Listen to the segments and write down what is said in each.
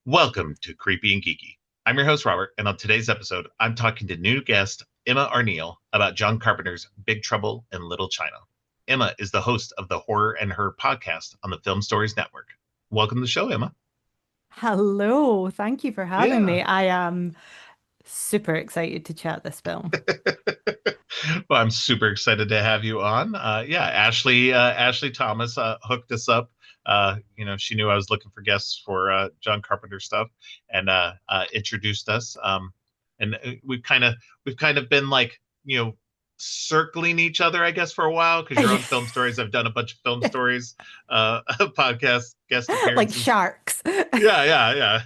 Welcome to Creepy and Geeky. I'm your host, Robert, and on today's episode, I'm talking to new guest Emma Arneil about John Carpenter's Big Trouble in Little China. Emma is the host of the Horror and Her podcast on the Film Stories Network. Welcome to the show, Emma. Hello, thank you for having Yeah. me. I am super excited to chat this film. Well, I'm super excited to have you on. Ashley Thomas hooked us up. She knew I was looking for guests for John Carpenter stuff, and introduced us. And we've kind of been like circling each other, I guess, for a while because you're on Film Stories. I've done a bunch of Film Stories podcast guest Like appearances. sharks. Yeah.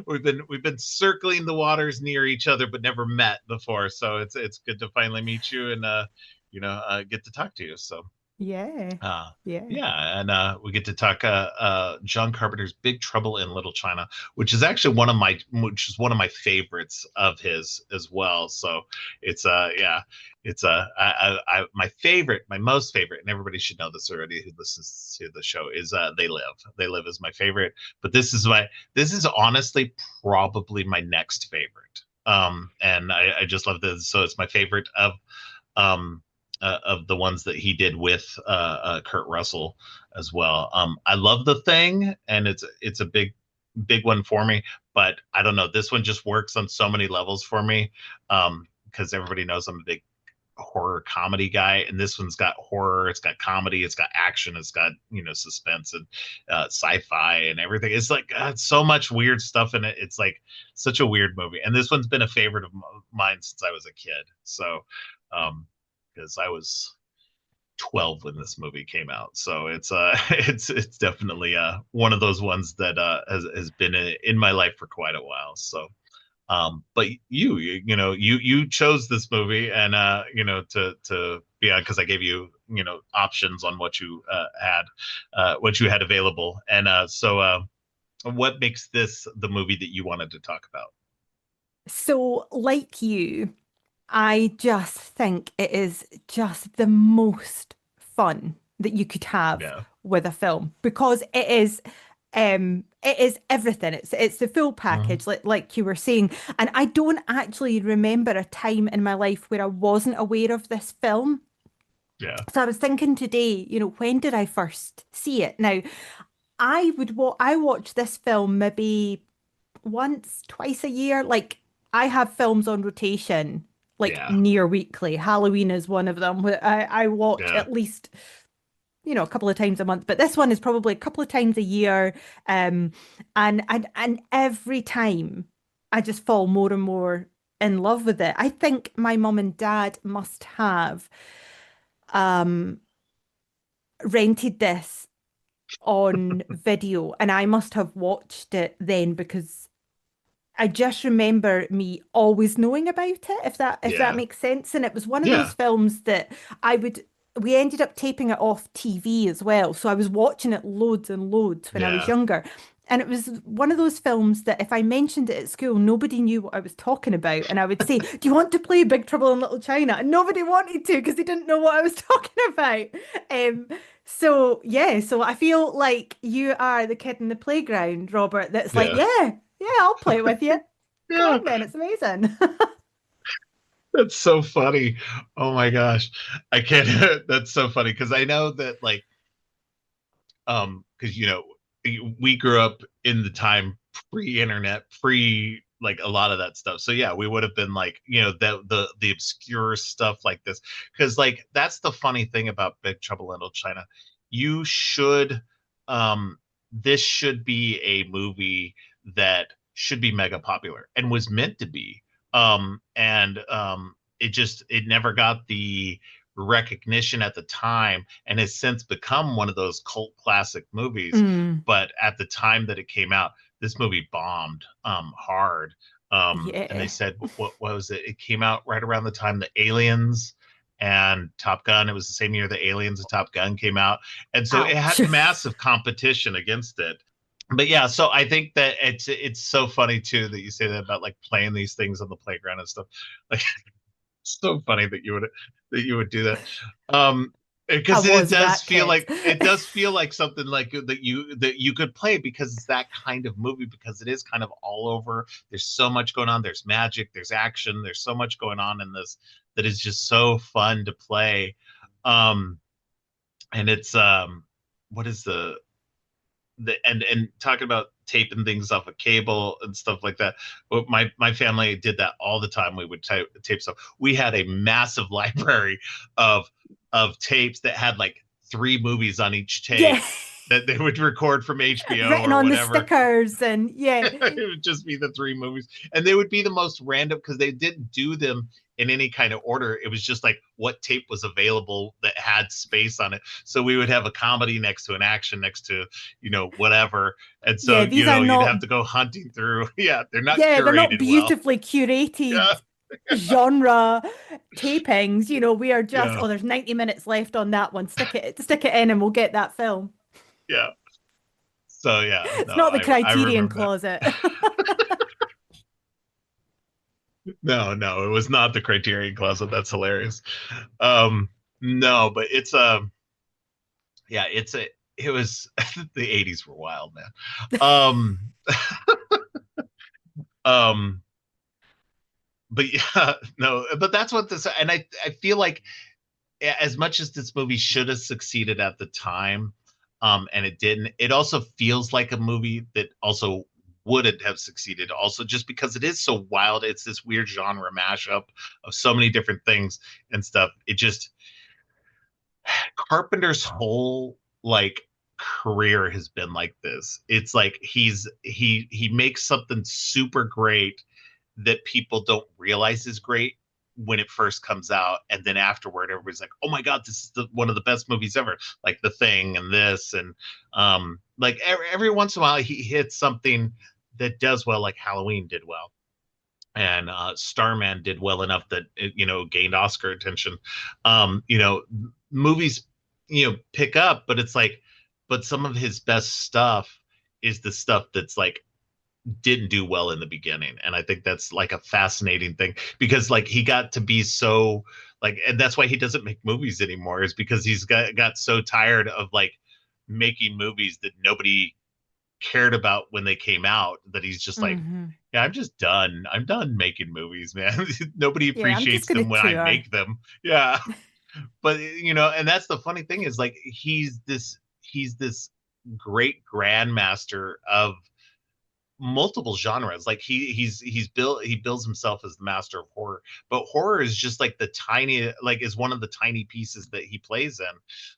We've been circling the waters near each other, but never met before. So it's good to finally meet you and get to talk to you. So Yeah, uh, yeah. yeah, and we get to talk John Carpenter's Big Trouble in Little China, which is one of my favorites of his as well. So it's my favorite, my most favorite, and everybody should know this already who listens to the show is They Live. They Live is my favorite, but this is honestly probably my next favorite. And I just love this. So it's my favorite of the ones that he did with Kurt Russell as well. I love The Thing, and it's a big one for me. But I don't know, this one just works on so many levels for me because everybody knows I'm a big horror comedy guy, and this one's got horror, it's got comedy, it's got action, it's got suspense and sci-fi and everything. It's like so much weird stuff in it. It's like such a weird movie, and this one's been a favorite of mine since I was a kid. So um because I was 12 when this movie came out. So it's it's definitely one of those ones that has been in my life for quite a while. So but you chose this movie and to be on because I gave you options on what you had available. And what makes this the movie that you wanted to talk about? So, like you, I just think it is just the most fun that you could have Yeah. with a film because it is everything. It's the full Mhm. package, like you were saying. And I don't actually remember a time in my life where I wasn't aware of this film. Yeah. So I was thinking today, when did I first see it? Now, I watch this film maybe once, twice a year. Like I have films on rotation, like Yeah. near weekly. Halloween is one of them. I watch Yeah. at least, a couple of times a month, but this one is probably a couple of times a year. Um, and every time I just fall more and more in love with it. I think my mum and dad must have um rented this on video and I must have watched it then because I just remember me always knowing about it, if that Yeah. makes sense. And it was one of those Yeah. films that I would we ended up taping it off TV as well. So I was watching it loads and loads when I was Yeah. younger. And it was one of those films that if I mentioned it at school, nobody knew what I was talking about. And I would say, "Do you want to play Big Trouble in Little China?" And nobody wanted to because they didn't know what I was talking about. Um, so yeah, so I feel like you are the kid in the playground, Robert, that's like, Yeah. yeah, I'll play it with you. Come Yeah. on then, it's amazing. That's so funny. Oh my gosh. I can't that's so funny because I know that like because we grew up in the time pre-internet, pre like a lot of that stuff. So yeah, we would have been like, the obscure stuff like this. Because like that's the funny thing about Big Trouble in Little China. You should this should be a movie that should be mega popular and was meant to be. And it never got the recognition at the time and has since become one of those cult classic movies. Mm, But at the time that it came out, this movie bombed hard. And they yeah. said, what was it? It came out right around the time the Aliens and Top Gun. It was the same year the Aliens and Top Gun came out. And so it Ouch. had massive competition against it. But yeah, so I think that it's so funny too that you say that about like playing these things on the playground and stuff. Like so funny that you would do that. Um, I because was that kid. it does feel like something like that you could play, because it's that kind of movie, because it is kind of all over. There's so much going on. There's magic, there's action, there's so much going on in this that is just so fun to play. um and it's what is the and talking about taping things off a cable and stuff like that. Well, my family did that all the time. We would tape stuff. We had a massive library of tapes that had like 3 movies on each tape Yeah. that they would record from HBO Written or on the whatever. stickers and yeah. It would just be the 3 movies, and they would be the most random because they didn't do them in any kind of order. It was just like what tape was available that had space on it. So we would have a comedy next to an action next to, whatever. And so, Yeah, these are you'd not have to go hunting through. Yeah, they're not yeah, they're not curated well. beautifully curated Yeah, genre tapings. We are just, yeah, oh, there's 90 minutes left on that one. Stick it in and we'll get that film. yeah. So yeah, It's no, not the I Criterion remember that. Closet. No, no, it was not the Criterion Closet. That's hilarious. No, but it's yeah, it was the 80s were wild, man. Um um but yeah, no, but that's what this, and I feel like as much as this movie should have succeeded at the time, and it didn't, it also feels like a movie that also wouldn't have succeeded also, just because it is so wild. It's this weird genre mashup of so many different things and stuff. It just, Carpenter's whole like career has been like this. It's like he makes something super great that people don't realize is great when it first comes out, and then afterward everybody's like, oh my god, this is one of the best movies ever, like The Thing and this. And like every once in a while he hits something that does well, like Halloween did well, and Starman did well enough that it, gained Oscar attention. Movies, pick up, but it's like, but some of his best stuff is the stuff that's like didn't do well in the beginning. And I think that's like a fascinating thing, because like he got to be so like, and that's why he doesn't make movies anymore, is because he's got so tired of like making movies that nobody cared about when they came out, that he's just like, Hmm. yeah, I'm just done. I'm done making movies, man. Nobody Yeah, I'm just appreciates gonna them when I tour. make them. Yeah. But and that's the funny thing, is like he's this great grandmaster of multiple genres. Like he builds himself as the master of horror, but horror is just like the tiny, like is one of the tiny pieces that he plays in,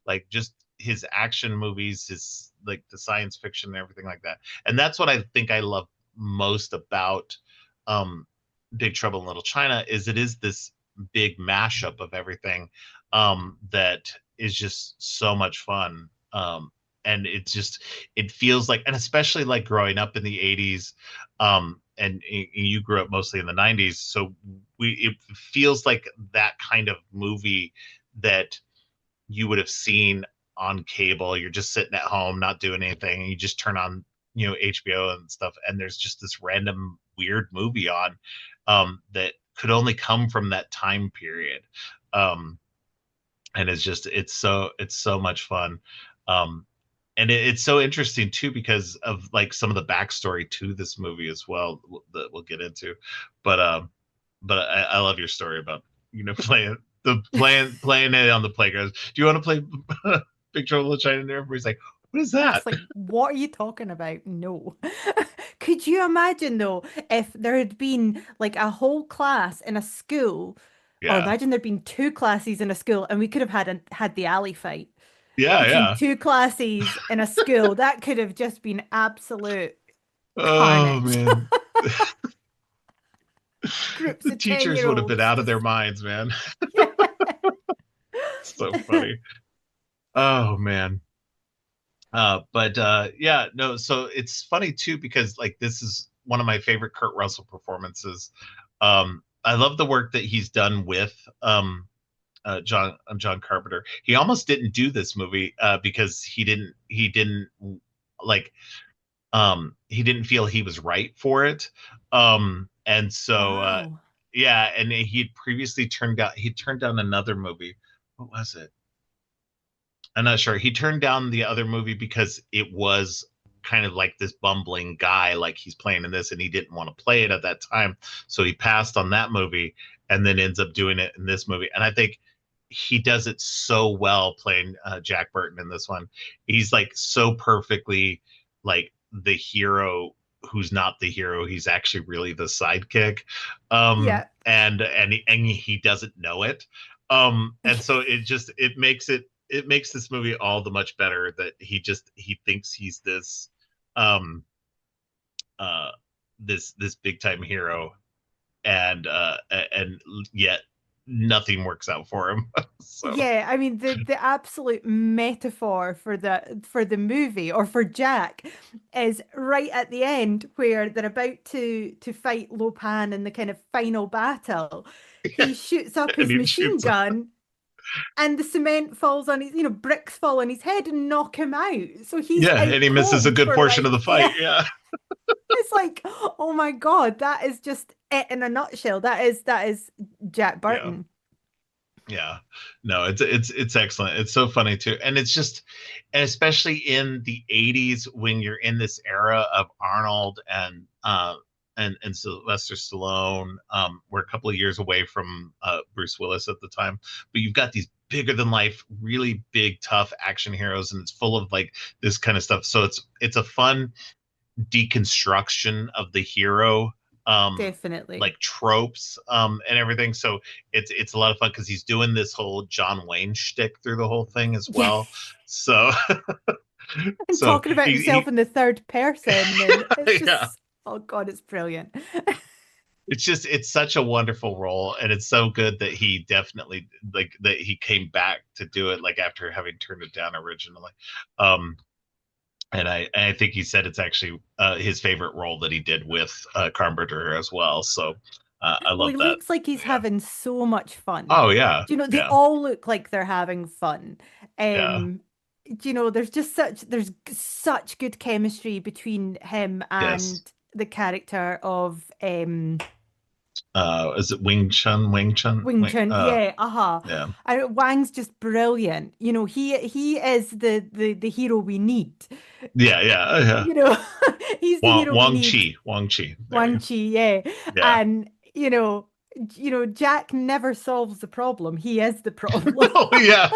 like just his action movies, his like the science fiction and everything like that. And that's what I think I love most about um Big Trouble in Little China, is it is this big mashup of everything that is just so much fun. And it feels like, and especially like growing up in the 80s, and you grew up mostly in the 90s, so it feels like that kind of movie that you would have seen on cable. You're just sitting at home not doing anything, and you just turn on HBO and stuff, and there's just this random weird movie on, that could only come from that time period. um and it's so much fun. um and it's so interesting too, because of like some of the backstory to this movie as well, that we'll get into. But I love your story about playing it on the playground. Do you want to play Big Trouble in Little China? And everybody's like, what is It's that? like, what are you talking about? No. Could you imagine though, if there had been like a whole class in a school, or Yeah, imagine there'd been two classes in a school, and we could have had the alley fight yeah, between yeah. two classes in a school. That could have just been absolute Oh carnage. man, Groups the of 10 teachers year would have been olds out of their just minds, man. yeah. So funny. Oh man. But yeah, no, so it's funny too, because like this is one of my favorite Kurt Russell performances. I love the work that he's done with John Carpenter. He almost didn't do this movie because he didn't like he didn't feel he was right for it. And so Wow. yeah, and he had previously turned down another movie. What was it? I'm not sure. He turned down the other movie because it was kind of like this bumbling guy, like he's playing in this, and he didn't want to play it at that time. So he passed on that movie and then ends up doing it in this movie. And I think he does it so well playing Jack Burton in this one. He's like so perfectly like the hero who's not the hero. He's actually really the sidekick. Yeah. And he doesn't know it. And so it makes this movie all the much better that he thinks he's this um uh this big time hero, and yet nothing works out for him. So Yeah, I mean the absolute metaphor for the movie or for Jack is right at the end where they're about to fight Lopan in the kind of final battle. yeah, He shoots up and his he machine shoots him. gun and the cement falls on his, bricks fall on his head and knock him out. So he's Yeah, out and he misses a cold good for portion of the like, fight. yeah, Yeah. it's like, oh my God, that is just it in a nutshell. That is Jack Yeah. Burton. Yeah. No, it's excellent. It's so funny too. And it's just, and especially in the 80s when you're in this era of Arnold and Sylvester Stallone. We're a couple of years away from Bruce Willis at the time, but you've got these bigger than life, really big, tough action heroes, and it's full of like this kind of stuff. So it's a fun deconstruction of the hero, Definitely. like tropes, and everything. So it's a lot of fun because he's doing this whole John Wayne shtick through the whole thing as Yeah. well. So And so talking about himself he in the third person, and it's yeah. just, oh God, it's brilliant. It's such a wonderful role, and it's so good that he definitely like that he came back to do it like after having turned it down originally. um and I think he said it's actually his favorite role that he did with Carpenter as well. So I Well, he love that. looks like he's Yeah. having so much fun. Oh yeah. Do you know, they Yeah. all look like they're having fun. Yeah. There's just there's such good chemistry between him Yes. and the character of Is it Wing Chun? Wing Chun? Wing Chun. Yeah, Yeah. And Wang's just brilliant. He is the hero we need. Yeah. Yeah. Yeah. You know, he's the hero we Wang need. Chi. Wang Chi. There you Wang go. Chi, yeah. Yeah. And Jack never solves the problem. He is the problem. Oh yeah.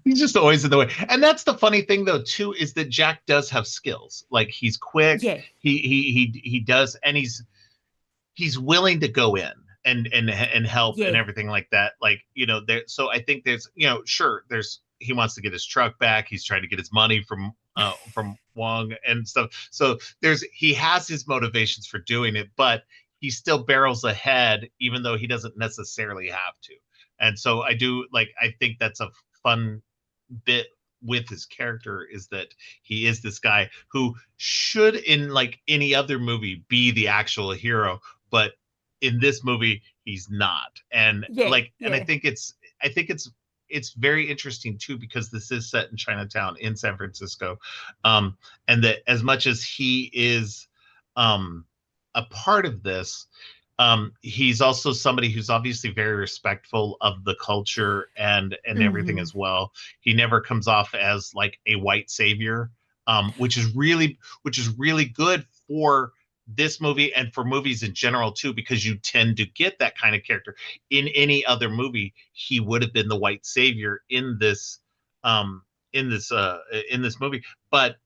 He's just always in the way. And that's the funny thing though too, is that Jack does have skills. Like he's quick. Yeah, He does, and he's willing to go in and help and yeah, everything like that. Like, there, so I think there's, sure, there's, he wants to get his truck back. He's trying to get his money from Wong and stuff. So he has his motivations for doing it, but he still barrels ahead even though he doesn't necessarily have to. And so I think that's a fun bit with his character, is that he is this guy who should, in like any other movie, be the actual hero, but in this movie he's not. And yeah, like, and yeah, I think it's very interesting too, because this is set in Chinatown in San Francisco, and that as much as he is a part of this, he's also somebody who's obviously very respectful of the culture and everything hmm as well. He never comes off as like a white savior, which is really good for this movie and for movies in general too, because you tend to get that kind of character in any other movie. He would have been the white savior um in this movie, but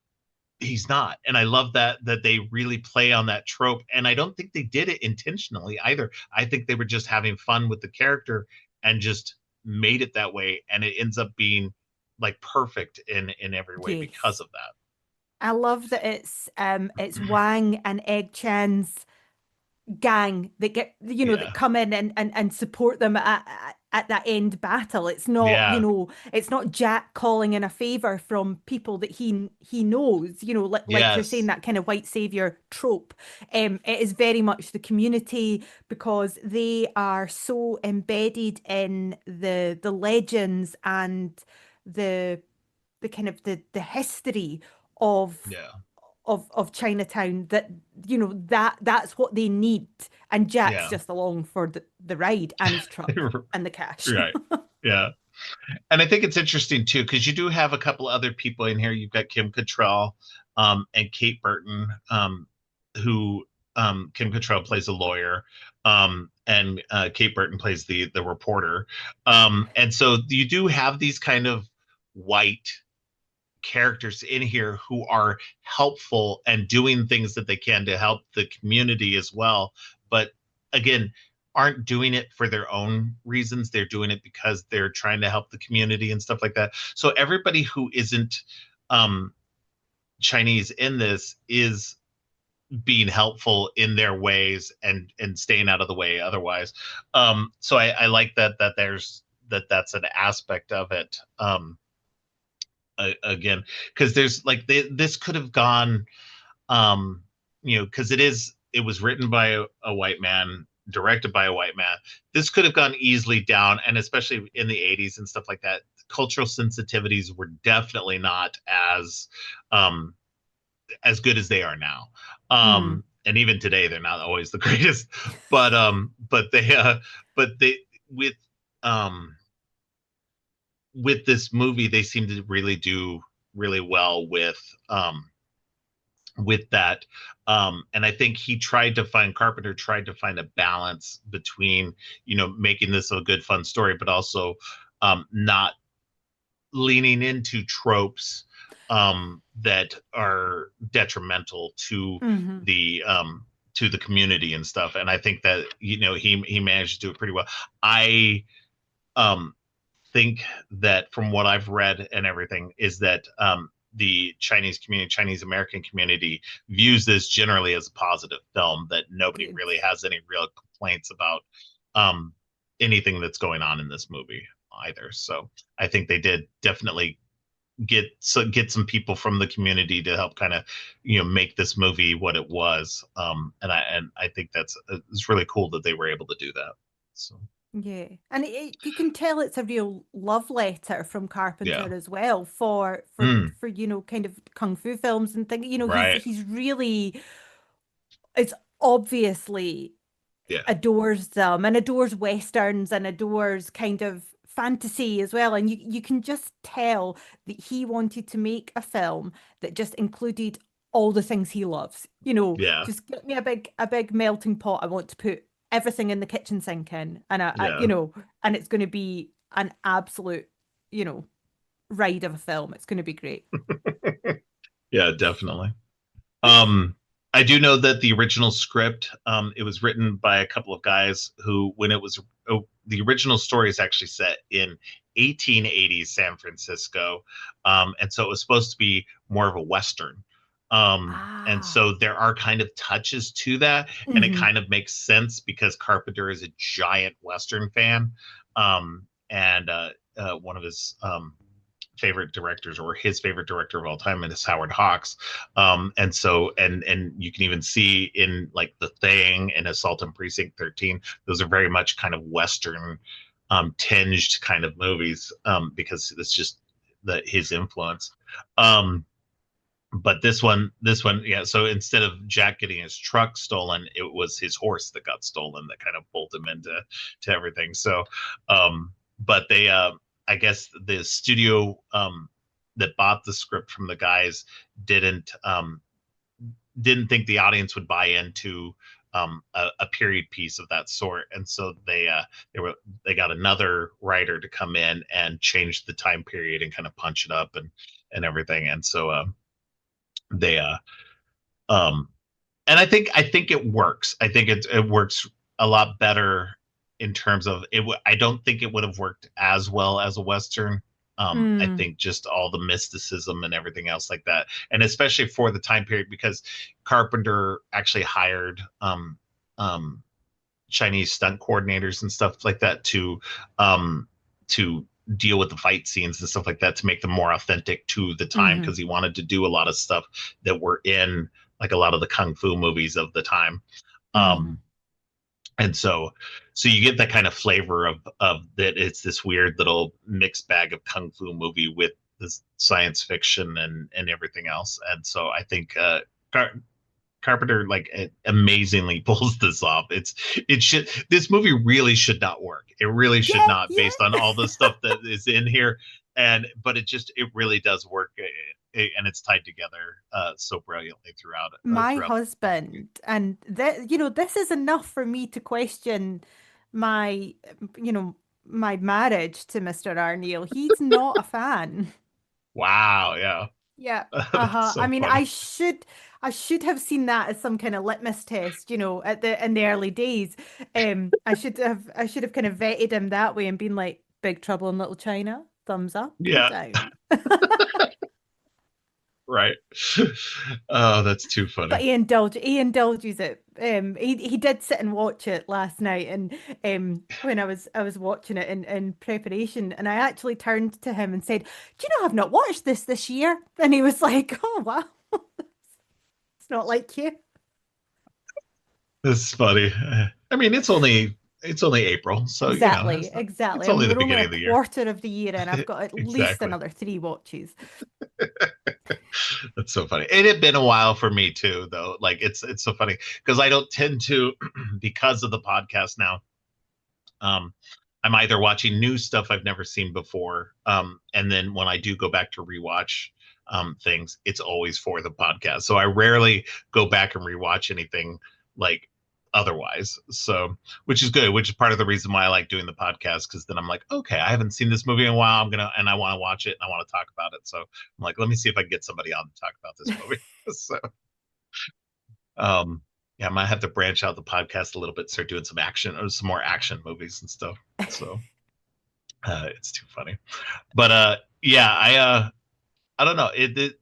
he's not. And I love that they really play on that trope, and I don't think they did it intentionally either. I think they were just having fun with the character and just made it that way, and it ends up being like perfect in every way because yes. of that. I love that it's Wang and Egg Chan's gang that that Yeah. come in and support them at that end battle. It's not, Yeah. it's not Jack calling in a favor from people that he knows, like you're saying, Yes. that kind of white savior trope. It is very much the community, because they are so embedded in the legends and the kind of the history of Yeah. of Chinatown, that that's what they need, and Jack's Yeah. just along for the ride and his truck and the cash. Right. Yeah. And I think it's interesting too, because you do have a couple other people in here. You've got Kim Cattrall, and Kate Burton, who Kim Cattrall plays a lawyer, and Kate Burton plays the reporter. And so you do have these kind of white characters in here who are helpful and doing things that they can to help the community as well. But again, aren't doing it for their own reasons. They're doing it because they're trying to help the community and stuff like that. So everybody who isn't um, Chinese in this is being helpful in their ways and staying out of the way otherwise. So I like that's an aspect of it. Again, because there's like this could have gone, because it was written by a white man, directed by a white man. This could have gone easily down, and especially in the 80s and stuff like that, cultural sensitivities were definitely not um as good as they are now. Mm. And even today they're not always the greatest, but they with um with this movie, they seem to really do really well with that. And I think Carpenter tried to find a balance between, making this a good, fun story, but also not leaning into tropes that are detrimental Hmm. the to the community and stuff. And I think that, he managed to do it pretty well. I um think that from what I've read and everything is that the Chinese American community views this generally as a positive film, that nobody Good. really has any real complaints about um, anything that's going on in this movie either. So I think they did definitely get some people from the community to help kind of make this movie what it was. And I think it's really cool that they were able to do that. So Yeah, and you can tell it's a real love letter from yeah. Carpenter as well Mm, for kind of kung fu films and things. right. He's really it's obviously Yeah. adores them and adores westerns and adores kind of fantasy as well. And you can just tell that he wanted to make a film that just included all the things he loves. Yeah. Just get me a big melting pot. I want to put everything in the kitchen sink in, and Yeah. and it's going to be an absolute, you know, ride of a film. It's going to be great. Yeah, definitely. Um, I do know that the original script, it was written by a couple of guys who, when it was, the original story is actually set in 1880s San Francisco. And so it was supposed to be more of a Western. And Ah. so there are kind of touches to that, and it Hmm. kind of makes sense because Carpenter is a giant Western fan. And one of his favorite directors, or his favorite director of all time, and is Howard Hawks. And so and you can even see in like The Thing and Assault on Precinct 13, those are very much kind of Western tinged kind of movies, because it's just his influence. Um, but this one, yeah. So instead of Jack getting his truck stolen, it was his horse that got stolen that kind of pulled him into to everything. So, but I guess the studio that bought the script from the guys didn't didn't think the audience would buy into a period piece of that sort, and so they got another writer to come in and change the time period and kind of punch it up and everything. And so they um and I think it works. I think it works a lot better in terms of it. I don't think it would have worked as well as a Western. I Mm. think just all the mysticism and everything else like that, and especially for the time period, because Carpenter actually hired um, Chinese stunt coordinators and stuff like that um, to deal with the fight scenes and stuff like that, to make them more authentic to the time, Hmm. because he wanted to do a lot of stuff that were in like a lot of the kung fu movies of the time. Hmm. Um, and so you get that kind of flavor of that. It's this weird little mixed bag of kung fu movie with this science fiction and everything else. And so I think Carpenter like amazingly pulls this off. It should this movie really should not work. It really should Yeah, not, based on all the yeah. stuff that is in here. And but it really does work, and it's tied together so brilliantly My throughout the movie. husband, and that, this is enough for me to question my, you know, my marriage to Mr. Arneil. He's not a fan. Wow, yeah. Yeah. That's Uh-huh. I so mean, funny. I should have seen that as some kind of litmus test, at the in the early days. I should have kind of vetted him that way and been like, Big Trouble in Little China, thumbs up or Yeah, down. right. Oh, that's too But funny. he indulges it. He did sit and watch it last night, and when I was watching it in preparation, and I actually turned to him and said, "Do you know I've not watched this year?" And he was like, "Oh wow, it's not like you." This is funny. I mean, it's only April, so Exactly, it's exactly. I only mean, the we're only beginning a of the year. quarter of the year in. I've got at least Exactly. another three watches. That's so funny. It had been a while for me too, though. Like it's so funny because I don't tend to, because of the podcast now. Um, I'm either watching new stuff I've never seen before, and then when I do go back to rewatch things, it's always for the podcast. So I rarely go back and rewatch anything like otherwise. So, which is good, which is part of the reason why I like doing the podcast, because then I'm like, okay, I haven't seen this movie in a while. And I want to watch it and I want to talk about it. So I'm like, let me see if I can get somebody on to talk about this movie. So, um, yeah, I might have to branch out the podcast a little bit, start doing some action or some more action movies and stuff. So it's too funny. But yeah, I don't know.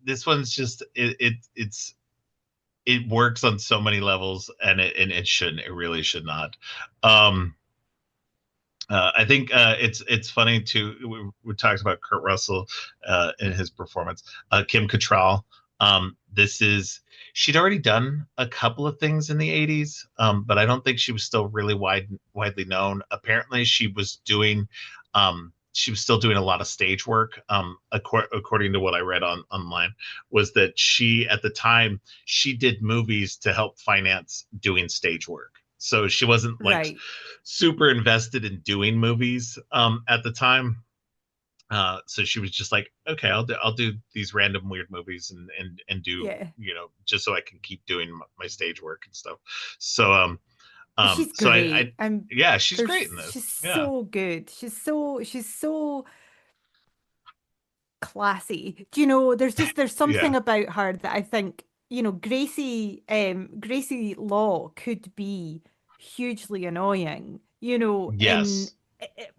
This one's just it works on so many levels, and it shouldn't. It really should not. Um, I think it's funny too. We talked about Kurt Russell and his performance. Kim Cattrall. This is she'd already done a couple of things in the '80s, but I don't think she was still really widely known. Apparently, she was still doing a lot of stage work. According to what I read online, was that she at the time she did movies to help finance doing stage work. So she wasn't like Right. super invested in doing movies at the time. So she was just like, okay, I'll do these random weird movies and do Yeah. just so I can keep doing my stage work and stuff. So She's so great. I'm yeah, she's there's great in she's this. Yeah, so good. She's so classy. Do you know, there's yeah, something about her that I think, Gracie Law could be hugely annoying, yes,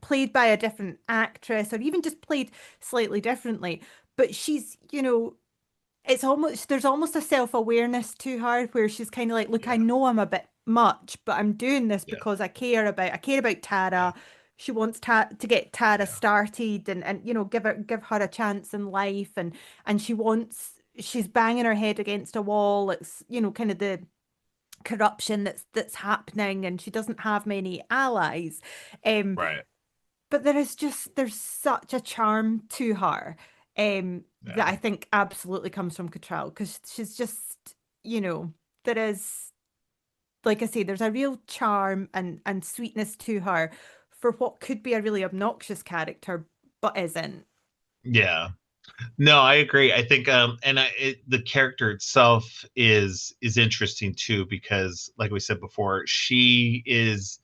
played by a different actress or even just played slightly differently. But she's, it's almost there's almost a self-awareness to her where she's kind of like, look, I yeah, know I'm a bit much, but I'm doing this yeah, because I care about yeah, Tara. She wants to get Tara yeah, started and give her a chance in life and she's banging her head against a wall. It's, kind of the corruption that's happening and she doesn't have many allies. Um, right, but there's such a charm to her that yeah. I think absolutely comes from Cattrall because she's just, there is, like I say, there's a real charm and sweetness to her for what could be a really obnoxious character, but isn't. Yeah. No, I agree. I think the character itself is interesting too, because like we said before, she is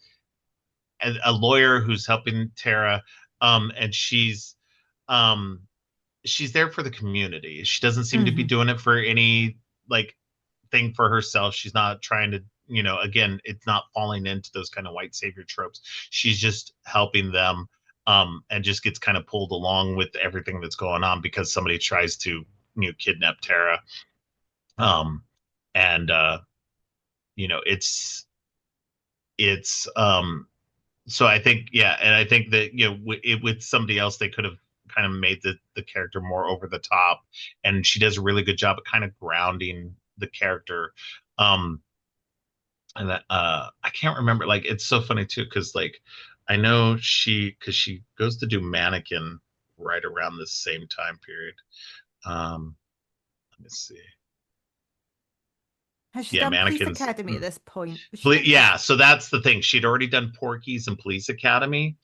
a lawyer who's helping Tara, and um she's there for the community. She doesn't seem to be Hmm. doing it for any like thing for herself. She's not trying to, again, it's not falling into those kind of white savior tropes. She's just helping them, and just gets kind of pulled along with everything that's going on because somebody tries to, kidnap Tara. Um, and it's so I think, yeah, and I think that, with somebody else they could have kind of made the character more over the top, and she does a really good job of kind of grounding the character. Um, and that I can't remember. Like it's so funny too, because like I know because she goes to do Mannequin right around the same time period. Um, let me see. Has she Yeah, done Police Mannequins. Academy at this point? Was she in that? Yeah, so that's the thing. She'd already done Porky's and Police Academy.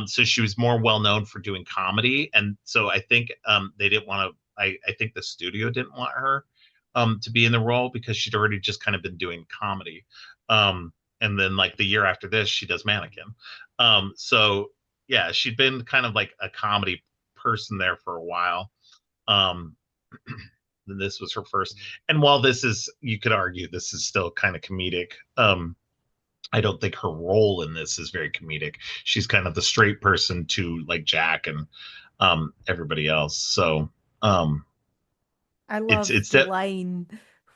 So she was more well known for doing comedy. And so I think they didn't want to, I think the studio didn't want her to be in the role because she'd already just kind of been doing comedy. And then like the year after this, she does Mannequin. So yeah, she'd been kind of like a comedy person there for a while. Um, this was her first. And while this is, you could argue this is still kind of comedic. I don't think her role in this is very comedic. She's kind of the straight person to like Jack and everybody else. So I it's love it's the that line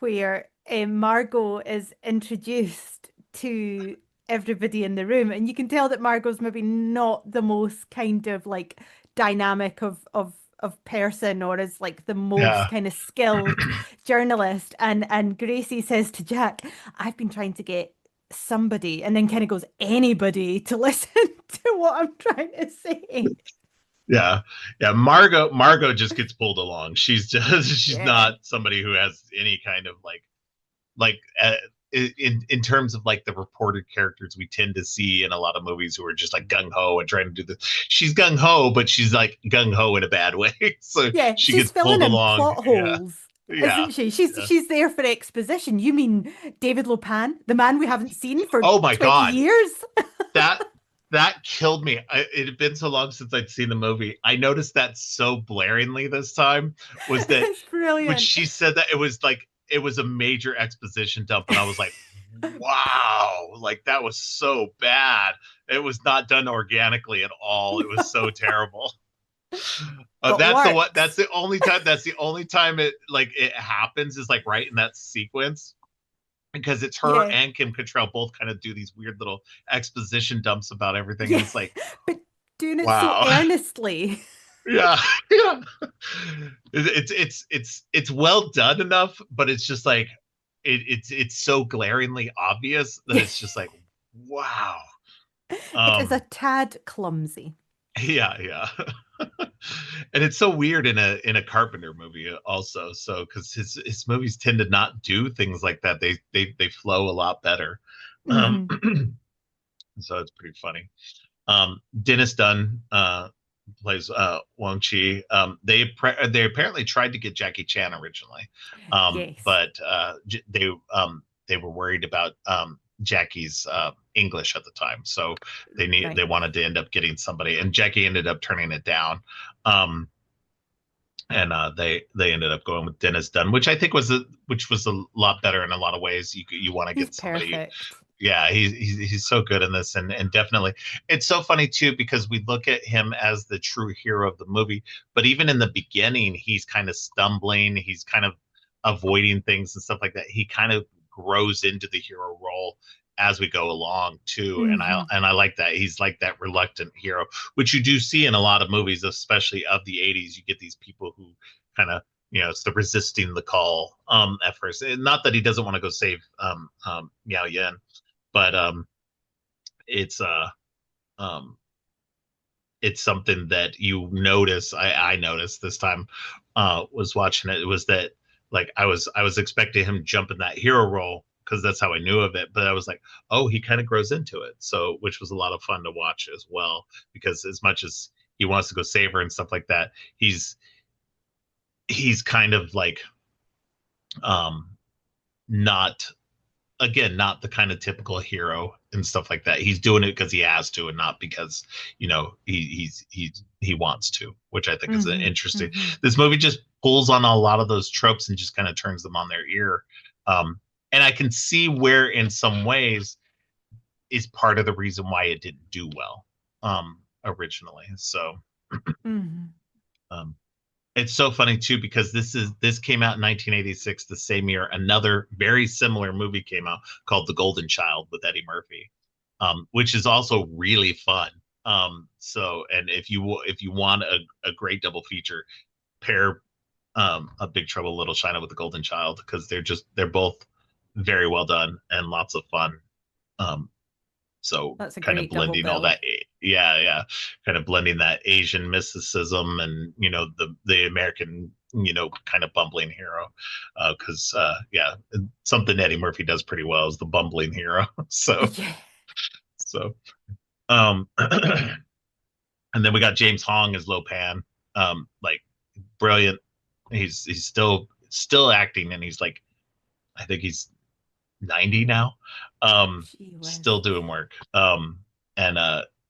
where Margot is introduced to everybody in the room, and you can tell that Margot's maybe not the most kind of like dynamic of person, or is like the most yeah kind of skilled journalist. And Gracie says to Jack, "I've been trying to get somebody," and then kind of goes, "Anybody to listen to what I'm trying to say." yeah. Margot just gets pulled along. She's just she's Yeah. not somebody who has any kind of like in terms of like the reported characters we tend to see in a lot of movies who are just like gung ho and trying to do this. She's gung ho, but she's like gung ho in a bad way. So Yeah, she she's gets filling pulled in along. plot Yeah, holes, yeah, isn't she? She's yeah. she's there for exposition. You mean David Lopan, the man we haven't seen for Oh my 20 god, years? that that killed me. It had been so long since I'd seen the movie. I noticed that so blaringly this time was that It's when brilliant. she said that it was a major exposition dump, and I was like, wow, like that was so bad. It was not done organically at all. It was so terrible. But That's the what. That's works. the only time. That's the only time it happens is like right in that sequence because it's her Yeah. and Kim Cattrall both kind of do these weird little exposition dumps about everything, and Yeah. it's like, But doing it so wow, earnestly. yeah, yeah. It's well done enough, but it's just like it's so glaringly obvious that it's just like, wow. It is a Um, tad clumsy. yeah, yeah. And it's so weird in a Carpenter movie also. So because his movies tend to not do things like that. They flow a lot better. Um, Hmm. so it's pretty funny. Dennis Dunn plays Wang Chi. They apparently tried to get Jackie Chan originally, Yes. but they were worried about Jackie's English at the time, so Right. they wanted to end up getting somebody, and Jackie ended up turning it down. Um, and they ended up going with Dennis Dunn, which I think which was a lot better in a lot of ways. You want to He's get somebody, perfect. yeah, he's so good in this, and definitely it's so funny too because we look at him as the true hero of the movie, but even in the beginning, he's kind of stumbling, he's kind of avoiding things and stuff like that. He kind of grows into the hero role as we go along too, Hmm. and I like that he's like that reluctant hero, which you do see in a lot of movies, especially of the '80s. You get these people who kind of it's the resisting the call at first. And not that he doesn't want to go save Miao Yin, but it's um it's something that you notice. I noticed this time was watching it was that like I was expecting him to jump in that hero role because that's how I knew of it, but I was like, oh, he kind of grows into it, so which was a lot of fun to watch as well, because as much as he wants to go save her and stuff like that, he's kind of like um not, again, not the kind of typical hero and stuff like that. He's doing it because he has to, and not because he wants to, which I think is an Hmm. interesting. Hmm. This movie just pulls on a lot of those tropes and just kind of turns them on their ear. Um, and I can see where, in some ways, is part of the reason why it didn't do well originally. So Hmm. um, it's so funny too because this came out in 1986, the same year another very similar movie came out called The Golden Child with Eddie Murphy, which is also really fun. So, and if you want a great double feature, pair A Big Trouble in Little China with The Golden Child because they're both very well done and lots of fun. Um, so That's a kind of great double blending all bill. that. Yeah, yeah, kind of blending that Asian mysticism and the American kind of bumbling hero, because yeah, something Eddie Murphy does pretty well is the bumbling hero. So Yeah. so um, and then we got James Hong as Lopan, like brilliant. He's still acting, and he's like I think he's 90 now, She was. still doing work. And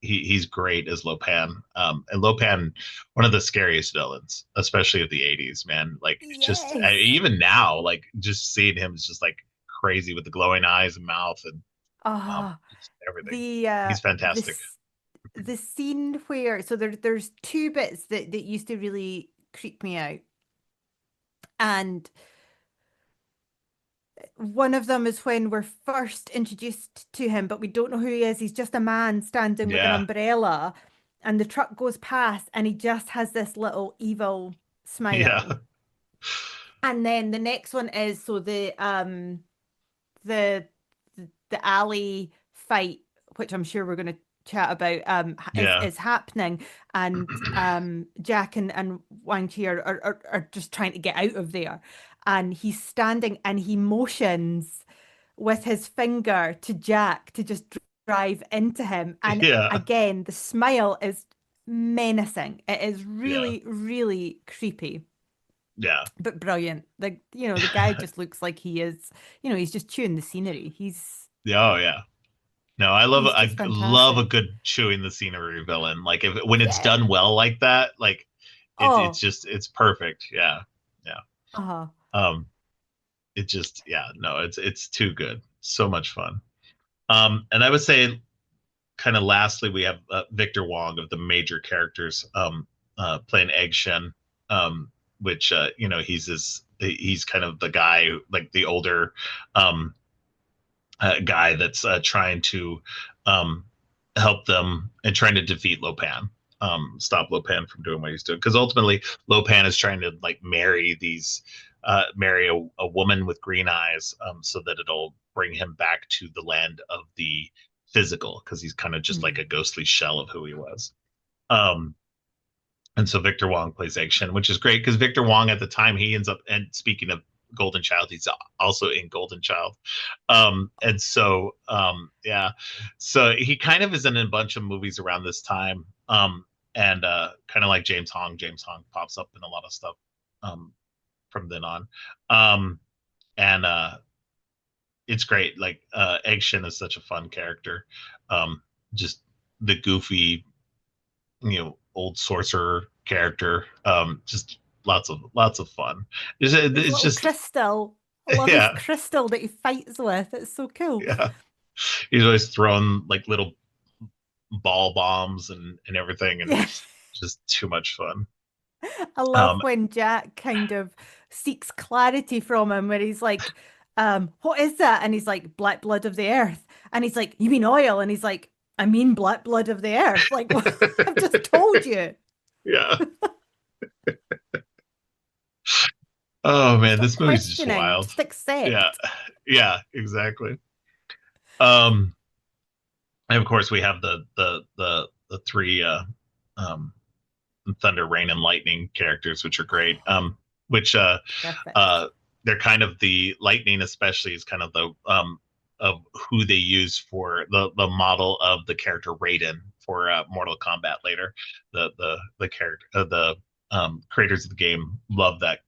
he's great as Lopan. And Lopan, one of the scariest villains, especially of the 80s, man. Like just Yes. even now, like just seeing him is just like crazy with the glowing eyes and mouth and Ah, just everything. the He's fantastic. the scene where so there's two bits that used to really creep me out. And one of them is when we're first introduced to him, but we don't know who he is. He's just a man standing with an Yeah. umbrella, and the truck goes past, and he just has this little evil smile. Yeah. And then the next one is so the the alley fight, which I'm sure we're going to chat about, Yeah. is happening, and Jack and Wang Chi are just trying to get out of there, and he's standing and he motions with his finger to Jack to just drive into him, and Yeah. again the smile is menacing. It is Yeah. really, really creepy Yeah. but brilliant. Like, the guy just looks like he is, he's just chewing the scenery. Yeah. Oh yeah. No, I love He's I just love a fantastic. good chewing the scenery villain. Like if when it's Yeah. done well like that, like it's Oh, just it's perfect. Yeah. Yeah. uh-huh. Um it just yeah, no, it's too good. So much fun. And I would say kind of lastly we have Victor Wong of the major characters playing Egg Shen, which he's kind of the guy like the older um guy that's trying to um, help them and trying to defeat Lopan, stop Lopan from doing what he's doing. Because ultimately, Lopan is trying to like marry a woman with green eyes, so that it'll bring him back to the land of the physical, because he's kind of just like Mm. a ghostly shell of who he was. Um, and so Victor Wong plays Egg Shen, which is great because Victor Wong at the time he ends up, and speaking of Golden Child, he's also in Golden Child. And so yeah, so he kind of is in a bunch of movies around this time. And kind of like James Hong pops up in a lot of stuff um from then on. Um and it's great. Like Egg Shen is such a fun character. Just the goofy old sorcerer character. Just lots of fun. His It's little just crystal. I love his yeah, crystal that he fights with. It's so cool. yeah. He's always throwing like little ball bombs and everything, and Yeah. it's just too much fun. I love Um, when Jack kind of seeks clarity from him, where he's like, what is that? And he's like, black blood of the earth. And he's like, you mean oil? And he's like, I mean black blood of the earth. Like, I've just told you. yeah. Oh man, Stop this movie's just questioning, wild. just Yeah, accept. yeah, exactly. Um, and of course we have the three um Thunder, Rain, and Lightning characters, which are great. Which Perfect. uh, they're kind of the Lightning, especially, is kind of the of who they use for the model of the character Raiden for Mortal Kombat later. The character the creators of the game love that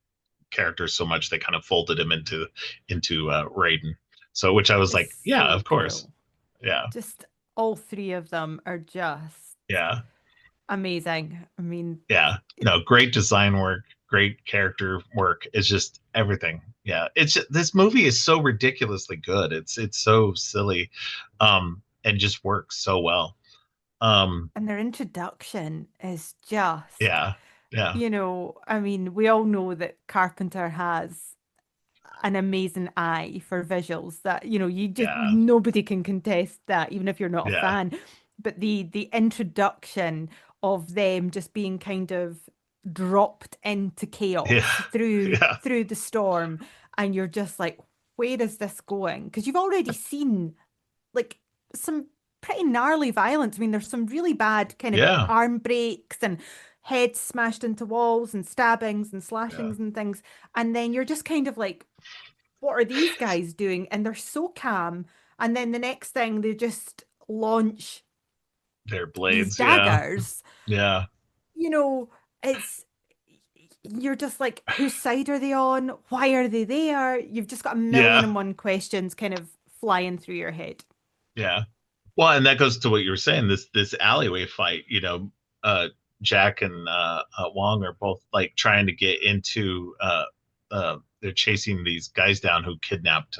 character so much they kind of folded him into Raiden. So, which I was It's like, yeah, so of course, cool. yeah, Just all three of them are just yeah. amazing. I mean, Yeah, no, great design work, great character work. It's just everything. Yeah, this movie is so ridiculously good. It's so silly, and just works so well. Um, and their introduction is just, yeah, yeah, I mean, we all know that Carpenter has an amazing eye for visuals that, you just yeah, nobody can contest that, even if you're not a yeah, fan. But the introduction of them just being kind of dropped into yeah, chaos through yeah, through the storm, and you're just like, where is this going? Because you've already seen like some pretty gnarly violence. I mean, there's some really bad kind of Yeah. arm breaks and heads smashed into walls and stabbings and Yeah. slashings and things. And then you're just kind of like, what are these guys doing? And they're so calm. And then the next thing, they just launch Their these blades. Yeah. daggers. Yeah. You know, it's you're just like, whose side are they on? Why are they there? You've just got a million Yeah. and one questions kind of flying through your head. Yeah. Well, and that goes to what you were saying, this alleyway fight, uh Jack and Wong are both like trying to get into they're chasing these guys down who kidnapped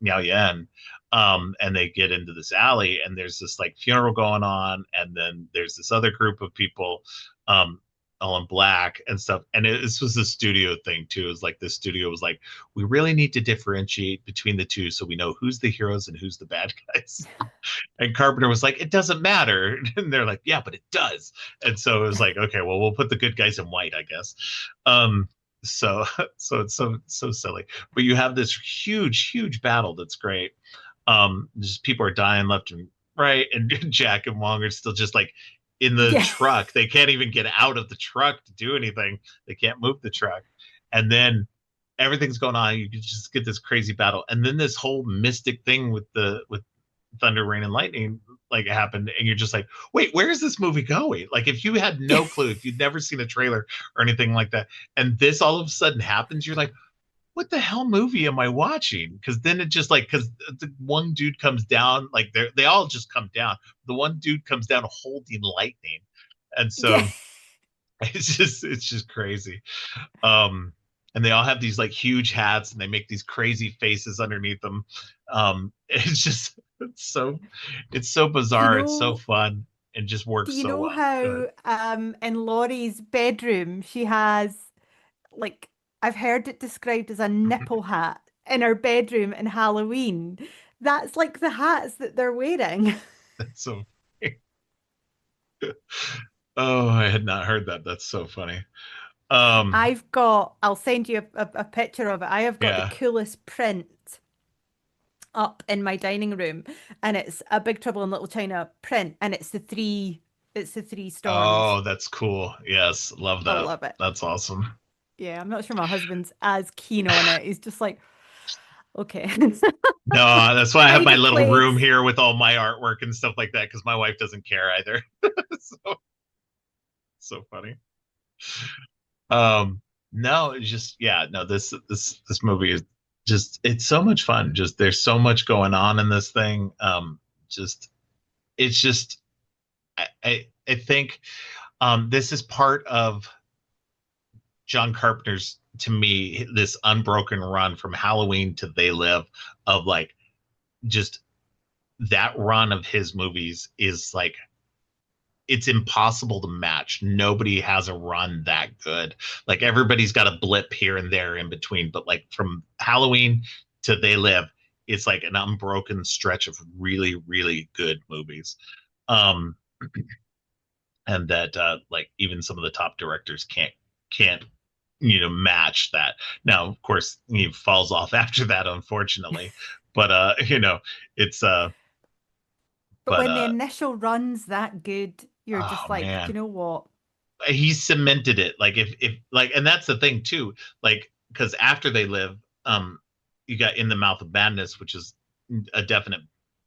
Miao Yan. And they get into this alley and there's this like funeral going on, and then there's this other group of people um all in black and stuff. And this was a studio thing too. It was like the studio was like, we really need to differentiate between the two so we know who's the heroes and who's the bad guys. And Carpenter was like, it doesn't matter. And they're like, yeah, but it does. And so it was like, okay, well, we'll put the good guys in white, I guess. Um, so so it's so silly. But you have this huge battle that's great. Just people are dying left and right, and Jack and Wong are still just like in the Yeah. truck. They can't even get out of the truck to do anything. They can't move the truck. And then everything's going on. You just get this crazy battle. And then this whole mystic thing with thunder, rain, and lightning like happened, and you're just like, wait, where is this movie going? Like, if you had no clue, if you'd never seen a trailer or anything like that, and this all of a sudden happens, you're like, what the hell movie am I watching? Because then it just like, because the one dude comes down, like they all just come down. The one dude comes down holding lightning, and Yeah. so it's just crazy. Um, and they all have these like huge hats, and they make these crazy faces underneath them. It's just it's so Do you bizarre. It's so know fun and just do works you so know well. Good. how in Laurie's bedroom she has like I've heard it described as a nipple hat in her bedroom in Halloween. That's like the hats that they're wearing. That's so. Oh, I had not heard that. That's so funny. Um, I'll send you a picture of it. I have got the yeah. coolest print up in my dining room, and it's a Big Trouble in Little China print, and it's the three storms. Oh, that's cool. Yes, love I that. love it. That's awesome. Yeah, I'm not sure my husband's as keen on it. He's just like, okay. No, that's why I have Fine my it, little room please. here with all my artwork and stuff like that because my wife doesn't care either. So so funny. Um, no, it's just yeah, no, this movie is just it's so much fun. Just there's so much going on in this thing. Just it's just I think this is part of John Carpenter's to me this unbroken run from Halloween to They Live of like just that run of his movies is like it's impossible to match. Nobody has a run that good. Like everybody's got a blip here and there in between, but like from Halloween to They Live, it's like an unbroken stretch of really good movies. Um, and that like even some of the top directors can't match that. Now, of course, he falls off after that, unfortunately. But it's But but when the initial run's that good, you're oh just like, do you man, know what? he cemented it. Like if like, and that's the thing too. Like because after They Live, you got In the Mouth of Madness, which is a definite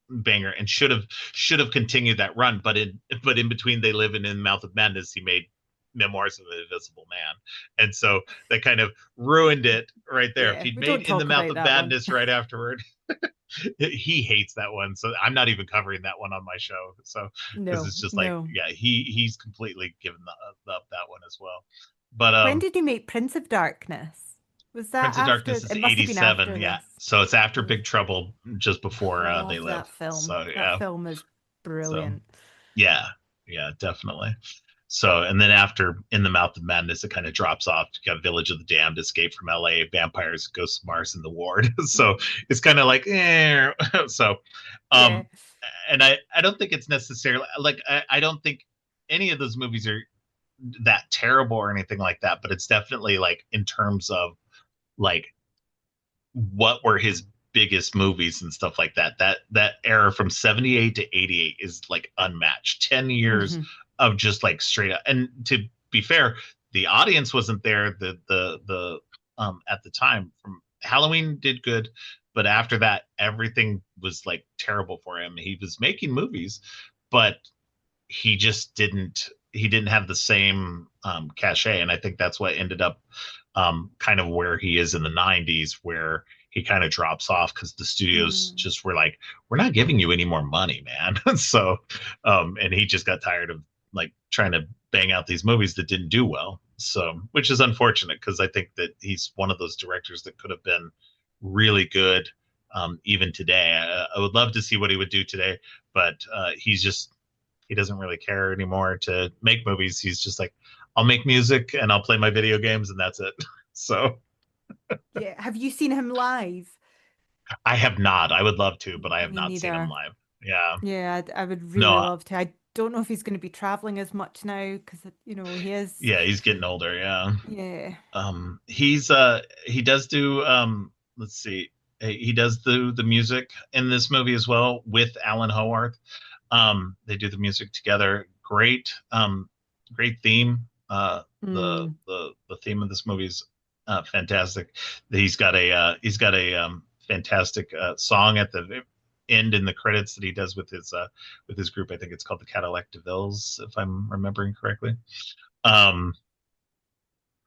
banger and should have continued that run. But in between They Live and In the Mouth of Madness, he made Memoirs of an Invisible Man, and so that kind of ruined it right there. If Yeah, he'd we made don't In the talk Mouth about of that one. Madness right afterward, he hates that one, so I'm not even covering that one on my show. So because No, it's just like, no. yeah, he's completely given up that one as well. But When did you make Prince of Darkness? Was that Prince of after? Darkness is It must have been 87. after Yeah, this. so it's after It was, Big Trouble, just before They love Live. that film. So That yeah, film is so brilliant. yeah, yeah, definitely. So, and then after In the Mouth of Madness, it kind of drops off. You got Village of the Damned, Escape from LA, Vampires, Ghosts of Mars, and The Ward. So it's kind of like, eh. So, Yeah. um, and I don't think it's necessarily like, I don't think any of those movies are that terrible or anything like that, but it's definitely like in terms of like what were his biggest movies and stuff like that. That era from 78 to 88 is like unmatched. 10 years Hmm. of just like straight up. And to be fair, the audience wasn't there. The at the time from Halloween did good, but after that, everything was like terrible for him. He was making movies, but he didn't have the same cachet, and I think that's what ended up kind of where he is in the 90s, where he kind of drops off because the studios Mm. just were like, we're not giving you any more money, man. So and he just got tired of like trying to bang out these movies that didn't do well, so which is unfortunate because I think that he's one of those directors that could have been really good even today. I would love to see what he would do today, but he doesn't really care anymore to make movies. He's just like, I'll make music and I'll play my video games and that's it. So Yeah. Have you seen him live? I have not. I would love to, but I have Me not seen him neither. live. Yeah. Yeah, I would really No. love to. I don't know if he's going to be traveling as much now because, he is. Yeah, he's getting older. Yeah. Yeah. He does do let's see. He does the music in this movie as well with Alan Howarth. They do the music together. Great theme. Mm. The theme of this movie is fantastic. He's got a fantastic song at the end in the credits that he does with his group. I think it's called the Cadillac DeVilles, if I'm remembering correctly. Um,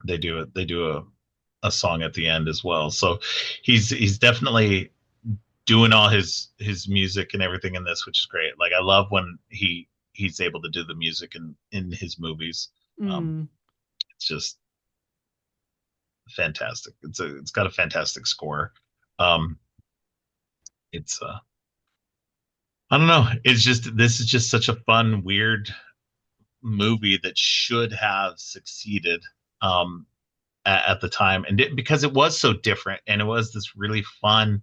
they do a song at the end as well. So he's definitely doing all his music and everything in this, which is great. Like I love when he's able to do the music in his movies. Um, Mm. it's just fantastic. It's got a fantastic score. Um, it's I don't know. It's just this is just such a fun, weird movie that should have succeeded. Um, at the time, and because it was so different and it was this really fun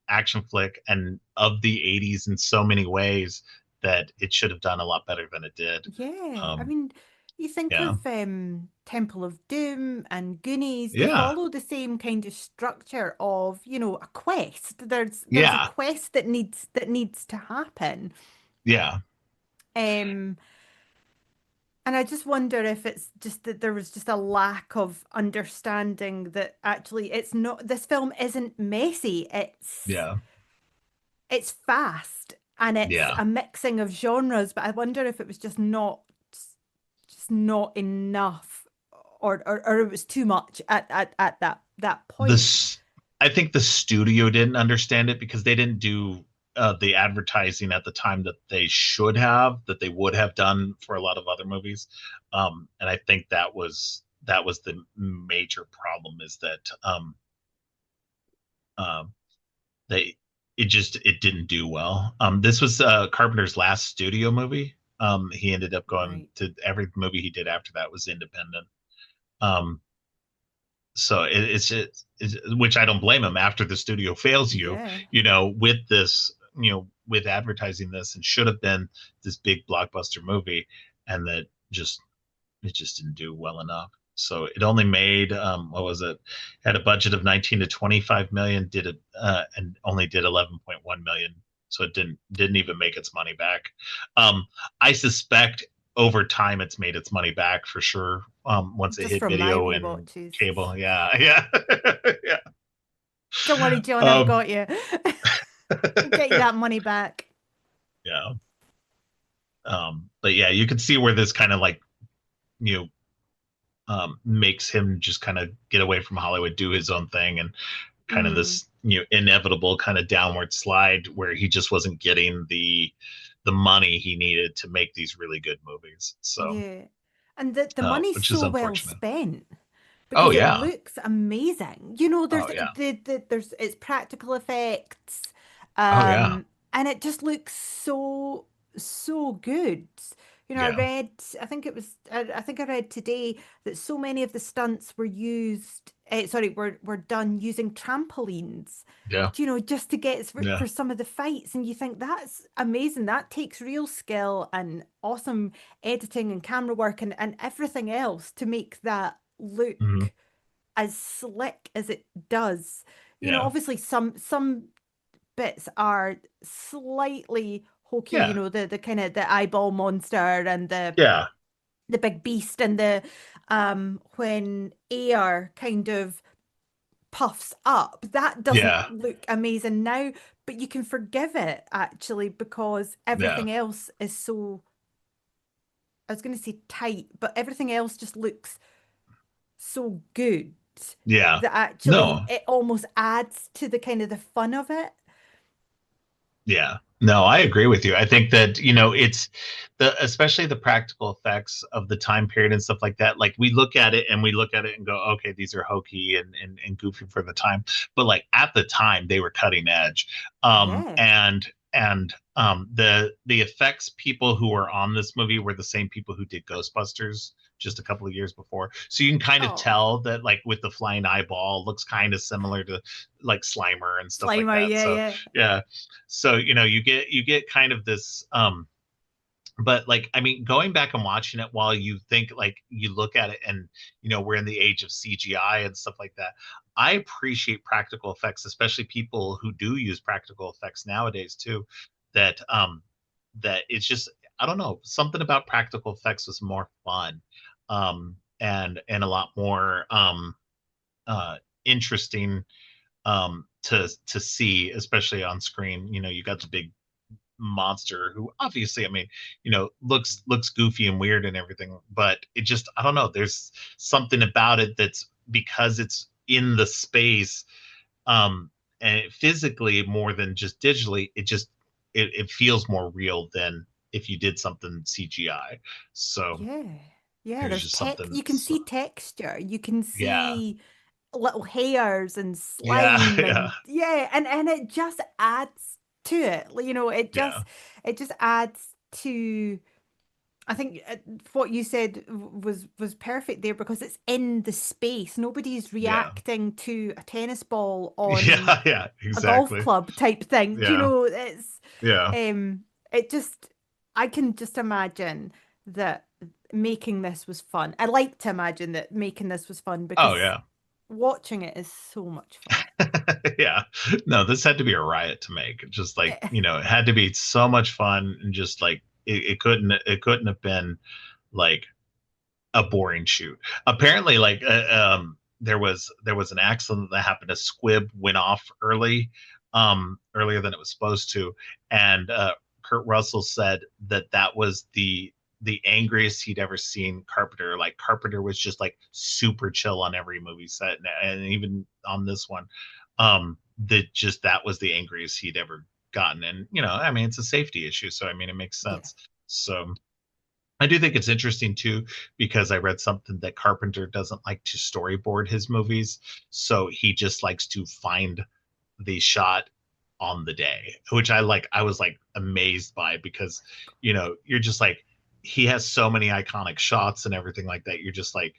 action flick and of the 80s in so many ways that it should have done a lot better than it did. Yeah. I um mean, you think yeah, of Temple of Doom and Goonies, they yeah, follow the same kind of structure of, a quest. There's a yeah, quest that needs to happen. yeah, Um, and I just wonder if it's just that there was just a lack of understanding that actually this film isn't messy. yeah, It's fast and it's yeah, a mixing of genres, but I wonder if it was just not enough or it was too much at that point. this I think the studio didn't understand it because they didn't do the advertising at the time that they should have, that they would have done for a lot of other movies. And I think that was the major problem, is that um, they it didn't do well. This was Carpenter's last studio movie. He ended up going Right. to every movie he did after that was independent. Um, so it's which I don't blame him. After the studio fails you, Yeah. with this, with advertising this, and should have been this big blockbuster movie, and that just it just didn't do well enough. So it only made what was it? Had a budget of 19 to 25 million, did it and only did 11.1 million. So it didn't even make its money back. I suspect over time it's made its money back for sure. Once it Just hit from my video and rewatches. cable, yeah, yeah, yeah. Don't worry, John, I've Um, got you. We'll get you that money back. yeah. But yeah, you can see where this kind of like you know makes him just kind of get away from Hollywood, do his own thing, and kind of Mm, this inevitable kind of downward slide where he just wasn't getting the money he needed to make these really good movies. So, yeah. And the money's which is so well unfortunate. spent Oh because it yeah, looks amazing. There's oh yeah, there's it's practical effects, oh yeah, um, and it just looks so good. I yeah, read, I think I read today that so many of the stunts were were done using trampolines. yeah, Just to get yeah. for some of the fights, and you think that's amazing. That takes real skill and awesome editing and camera work and everything else to make that Hmm. look as slick as it does. Yeah. obviously some bits are slightly hokey, Yeah. the kind of the eyeball monster and Yeah. the big beast and the when air kind of puffs up. That doesn't Yeah. look amazing now, but you can forgive it actually because Yeah. everything else is so, I was going to say tight, but everything else just looks so good Yeah. that actually No. it almost adds to the kind of the fun of it. Yeah. No, I agree with you. I think that, it's especially the practical effects of the time period and stuff like that. Like we look at it and go, okay, these are hokey and goofy for the time. But like at the time they were cutting edge. Yeah. The effects people who were on this movie were the same people who did Ghostbusters just a couple of years before. So you can kind of Oh, tell that like with the flying eyeball looks kind of similar to like Slimer and stuff like Slimer, that. yeah, So yeah. yeah, so you get kind of this but like I mean going back and watching it while you think like you look at it and we're in the age of CGI and stuff like that. I appreciate practical effects, especially people who do use practical effects nowadays too, that it's just, I don't know, something about practical effects was more fun, and a lot more interesting to see, especially on screen. You got the big monster who obviously, I mean, looks goofy and weird and everything, but it just, I don't know, there's something about it that's because it's in the space, and physically more than just digitally, it feels more real than if you did something CGI. So Yeah. Yeah, there's there's just tech. something You can see texture. You can yeah, see little hairs and yeah, slime yeah, and yeah, and it just adds to it. It yeah, just adds to, I think what you said was perfect there because it's in the space. Nobody's yeah, reacting to a tennis ball on yeah, yeah, a golf exactly, club type thing. yeah, It's yeah, it just, I can just imagine that making this was fun. I like to imagine that making this was fun oh because yeah. watching it is so much fun. Yeah. No, this had to be a riot to make. Just like, Eh, it had to be so much fun, and just like it couldn't have been like a boring shoot. Apparently, like there was an accident that happened. A squib went off earlier than it was supposed to, and Kurt Russell said that was the angriest he'd ever seen Carpenter. Like Carpenter was just like super chill on every movie set, and even on this one, that was the angriest he'd ever gotten. And I mean, it's a safety issue, so I mean, it makes yeah. sense. So I do think it's interesting too, because I read something that Carpenter doesn't like to storyboard his movies. So he just likes to find the shot on the day, which I was like amazed by, because, you're just like, he has so many iconic shots and everything like that. You're just like,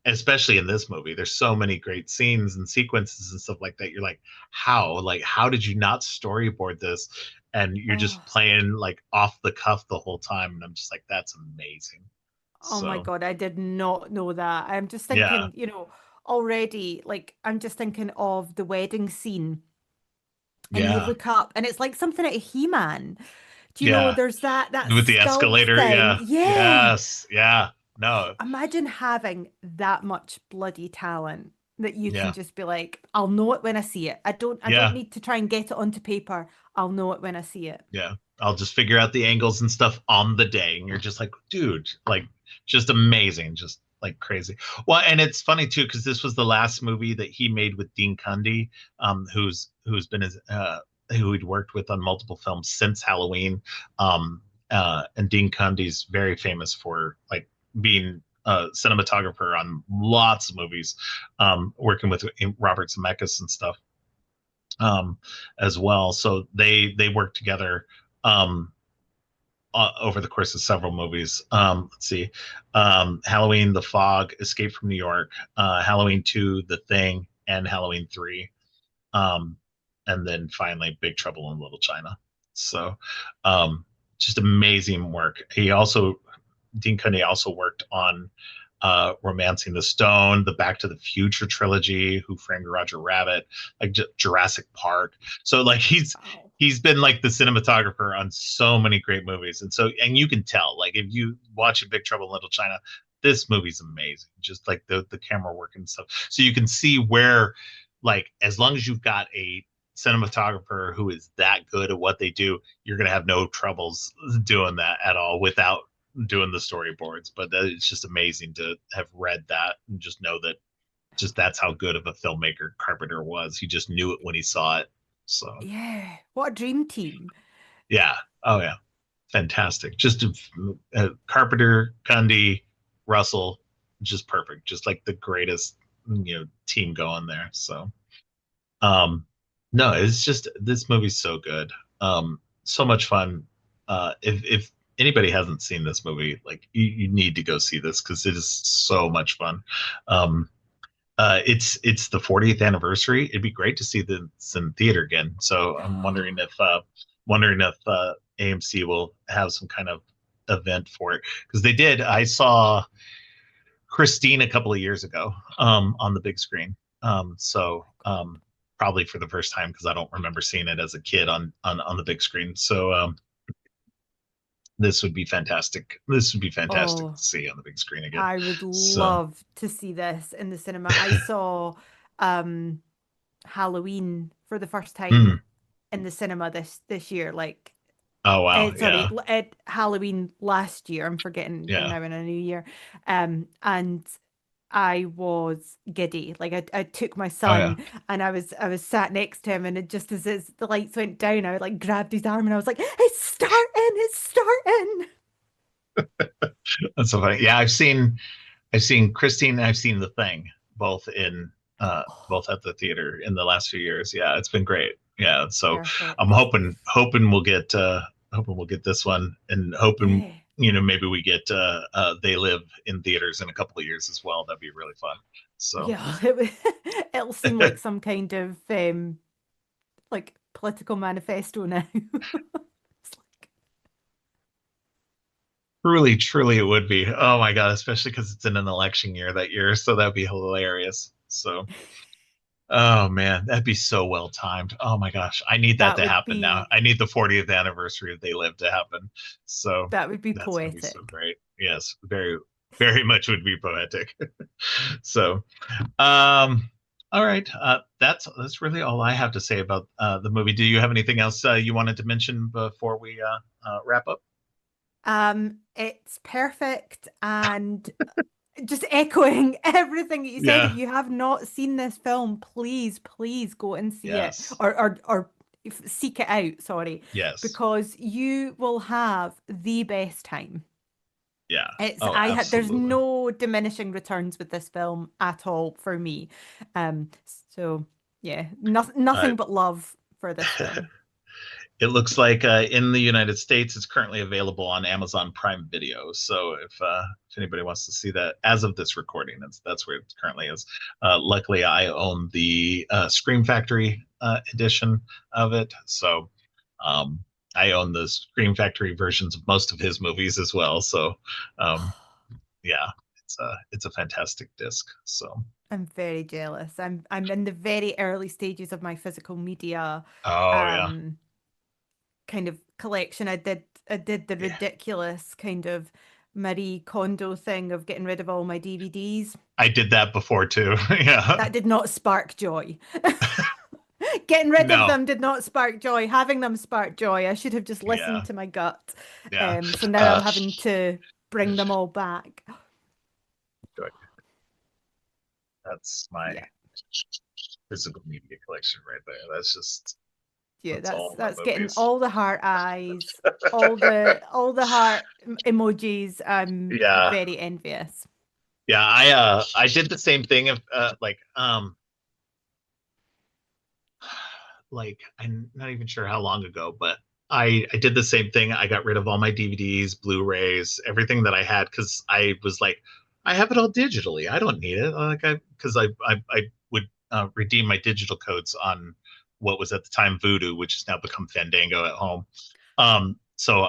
especially in this movie, there's so many great scenes and sequences and stuff like that. You're like how did you not storyboard this? And you're Oh, just playing like off the cuff the whole time, and I'm just like, that's amazing. oh my So God, I did not know that. I'm just yeah, thinking, already, like I'm just thinking of the wedding scene and you yeah, look up and it's like something out of He-Man. yeah, There's that with the skull escalator, thing. yeah, Yeah. yes, yeah, no, Imagine having that much bloody talent that you can yeah, just be like, I'll know it when I see it. I don't yeah, need to try and get it onto paper. I'll know it when I see it. yeah, I'll just figure out the angles and stuff on the day, and you're just like, dude, like, just amazing, just like crazy. Well, and it's funny too, because this was the last movie that he made with Dean Cundey, who's been his who he'd worked with on multiple films since Halloween. And Dean Cundey's very famous for like being a cinematographer on lots of movies, working with Robert Zemeckis and stuff, as well. So they worked together, um, over the course of several movies. Let's see, Halloween, The Fog, Escape from New York, Halloween 2, The Thing, and Halloween 3. Um, and then finally, Big Trouble in Little China. So, um, just amazing work. Dean Cundey also worked on Romancing the Stone, the Back to the Future trilogy, Who Framed Roger Rabbit, like Jurassic Park. So like Wow. he's been like the cinematographer on so many great movies, and so and you can tell like if you watch Big Trouble in Little China, this movie's amazing. Just like the camera work and stuff, so you can see where like as long as you've got a cinematographer who is that good at what they do, you're going to have no troubles doing that at all without doing the storyboards. But it's just amazing to have read that and just know that just that's how good of a filmmaker Carpenter was. He just knew it when he saw it. So Yeah. What a dream team. yeah, oh yeah, fantastic. Just Carpenter, Cundy, Russell, just perfect. Just like the greatest team going there. So um, no, it's just this movie's so good. So much fun. If anybody hasn't seen this movie, like you need to go see this because it is so much fun. Um, it's the 40th anniversary. It'd be great to see this in theater again. So I'm wondering if AMC will have some kind of event for it because they did. I saw Christine a couple of years ago on the big screen. Probably for the first time because I don't remember seeing it as a kid on the big screen. So this would be fantastic. This would be fantastic Oh, to see on the big screen again. I would So love to see this in the cinema. I saw um Halloween for the first time mm, in the cinema this year. Like, oh wow, sorry, yeah, at Halloween last year. I'm forgetting we're yeah, now in a new year. And I was giddy. Like I took my oh yeah. son and I was sat next to him and it just as the lights went down, I like grabbed his arm and I was like, it's starting. That's so funny. Yeah, I've seen Christine. I've seen The Thing, both in Oh, both at the theater in the last few years. Yeah, it's been great. Yeah, so I'm perfect. hoping we'll get this one, and hoping Yeah. maybe we get They Live in theaters in a couple of years as well. That'd be really fun. So Yeah, it'll seem like some kind of like political manifesto now. It's like, truly, truly, it would be. Oh my God, especially because it's in an election year that year, so that'd be hilarious. So. Oh man, that'd be so well timed. Oh my gosh, I need that that to would happen now. be I need the 40th anniversary of They Live to happen. So that would be that's gonna be so poetic. great. Yes, very, very much would be poetic. So, um, all right, that's really all I have to say about the movie. Do you have anything else you wanted to mention before we wrap up? It's perfect and just echoing everything that you said. If Yeah. you have not seen this film, please, please go and see it Yes. or seek it out, sorry, Yes. because you will have the best time. Yeah. It's Oh, I had there's absolutely. no diminishing returns with this film at all for me. Um, so yeah, Uh, nothing but love for this film. It looks like in the United States, it's currently available on Amazon Prime Video. So if anybody wants to see that, as of this recording, that's where it currently is. Luckily, I own the Scream Factory edition of it, so um, I own the Scream Factory versions of most of his movies as well. So yeah, it's a fantastic disc. So I'm very jealous. I'm in the very early stages of my physical media oh yeah, um kind of collection. I did the yeah, ridiculous kind of Marie Kondo thing of getting rid of all my DVDs. I did that before too. Yeah, That did not spark joy. Getting rid of no, them did not spark joy. Having them sparked joy. I should have just yeah, listened to my gut. yeah. So now I'm Uh, having to bring them all back. That's my Yeah. physical media collection right there. Yeah, That's that's all my that's getting movies. all the heart eyes, all the heart emojis. I'm Yeah, very envious. yeah. I did the same thing of like I'm not even sure how long ago, but I did the same thing. I got rid of all my DVDs, Blu-rays, everything that I had because I was like, I have it all digitally. I don't need it. Like I would redeem my digital codes on what was at the time Voodoo, which has now become Fandango at home. So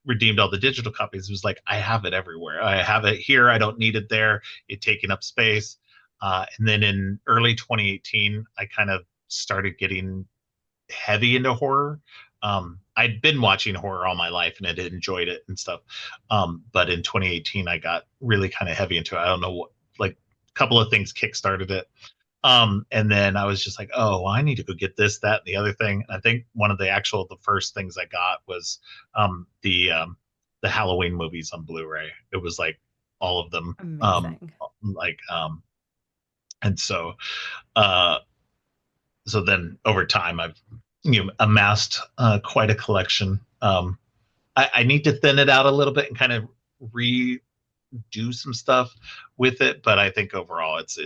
redeemed all the digital copies, it was like I have it everywhere. I have it here. I don't need it there. It taking up space. And then in early 2018, I kind of started getting heavy into horror. I'd been watching horror all my life and I had enjoyed it and stuff. But in 2018, I got really kind of heavy into it. I don't know what, like a couple of things kickstarted it. And then I was just like, oh, well, I need to go get this, that, and the other thing. I think one of the first things I got was the Halloween movies on Blu-ray. It was like all of them. Amazing. Like and uh so then over time I've amassed quite a collection. I need to thin it out a little bit and kind of redo some stuff with it, but I think overall it's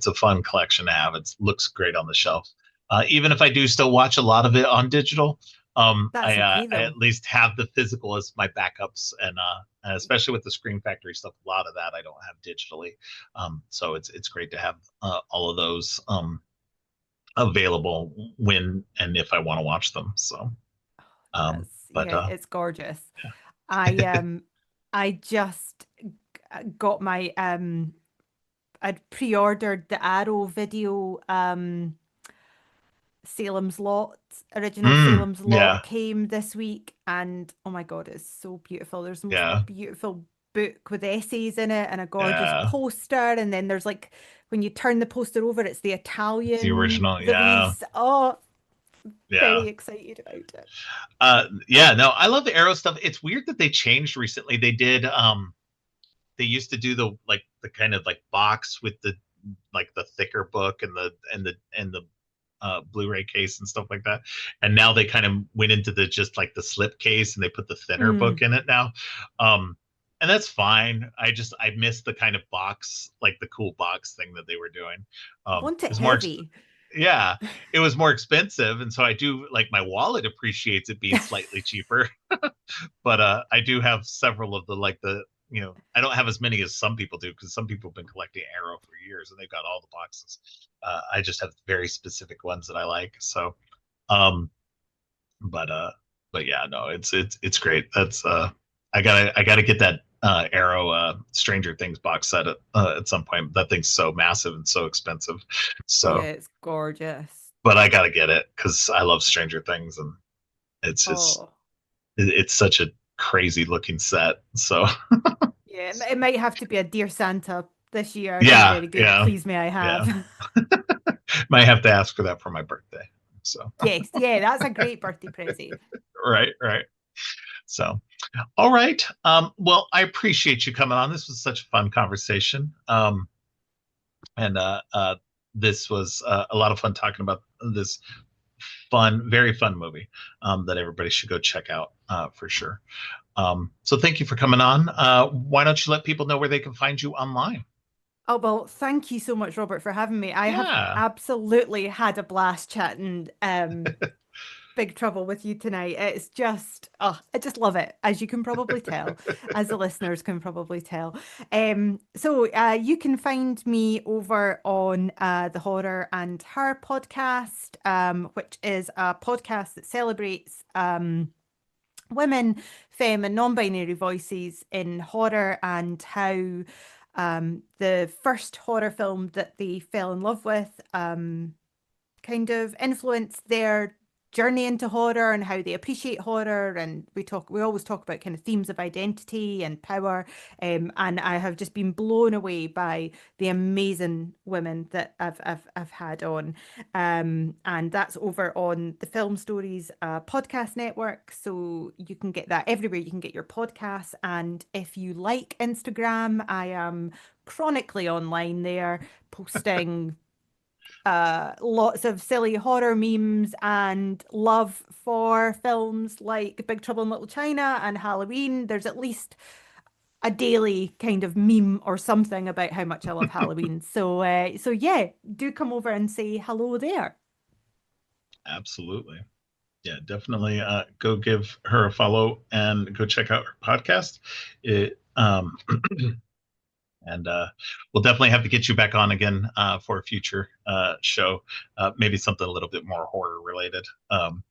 a fun collection to have. It looks great on the shelf. Even if I do still watch a lot of it on digital, That's okay I though. at least have the physical as my backups, and especially with the Screen Factory stuff, a lot of that I don't have digitally. So it's great to have all of those available when and if I want to watch them. So, but Yeah, it's gorgeous. I I just got my I'd pre-ordered the Arrow video Salem's Lot, original Salem's yeah, Lot came this week, and oh my God, it's so beautiful. There's the most yeah, beautiful book with essays in it and a gorgeous yeah. poster. And then there's like when you turn the poster over, it's the It's the Italian original. Yeah, release. Oh, yeah. very excited about it. Yeah, no, I love the Arrow stuff. It's weird that they changed recently. They used to do the kind of like box with the like the thicker book and the Blu-ray case and stuff like that. And now they kind of went into the just like the slip case and they put the thinner Mm. book in it now. And that's fine. I miss the kind of box, like the cool box thing that they were doing. I want it It's more heavy. yeah, it was more expensive, and so I do like my wallet appreciates it being slightly cheaper. But I do have several of the I don't have as many as some people do because some people have been collecting Arrow for years and they've got all the boxes. I just have very specific ones that I like. So, um, but yeah, no, it's great. That's I gotta get that Arrow Stranger Things box set at some point. That thing's so massive and so expensive. So, Yeah, it's gorgeous. but I gotta get it because I love Stranger Things and it's just Oh, it's such a crazy looking set. So yeah, it might have to be a Dear Santa this year. Been yeah, very good. yeah, Please may I yeah. have. Might have to ask for that for my birthday. So Yes, yeah, that's a great birthday present. right, right. So all right. Well, I appreciate you coming on. This was such a fun conversation. And this was a lot of fun talking about this very fun movie that everybody should go check out for sure. So thank you for coming on. Why don't you let people know where they can find you online? Oh, well, thank you so much, Robert, for having me. I have Yeah. absolutely had a blast chatting Big Trouble with you tonight. It's just, oh, I just love it, as you can probably tell, as the listeners can probably tell. So you can find me over on the Horror and Her podcast, which is a podcast that celebrates women, femme, and non-binary voices in horror and how the first horror film that they fell in love with kind of influenced their journey into horror and how they appreciate horror. And we always talk about kind of themes of identity and power. And I have just been blown away by the amazing women that I've had on. And that's over on the Film Stories podcast network. So you can get that everywhere you can get your podcasts. And if you like Instagram, I am chronically online there posting lots of silly horror memes and love for films like Big Trouble in Little China and Halloween. There's at least a daily kind of meme or something about how much I love Halloween. So yeah, do come over and say hello there. Absolutely. Yeah, definitely go give her a follow and go check out her podcast. It and we'll definitely have to get you back on again for a future show, maybe something a little bit more horror related.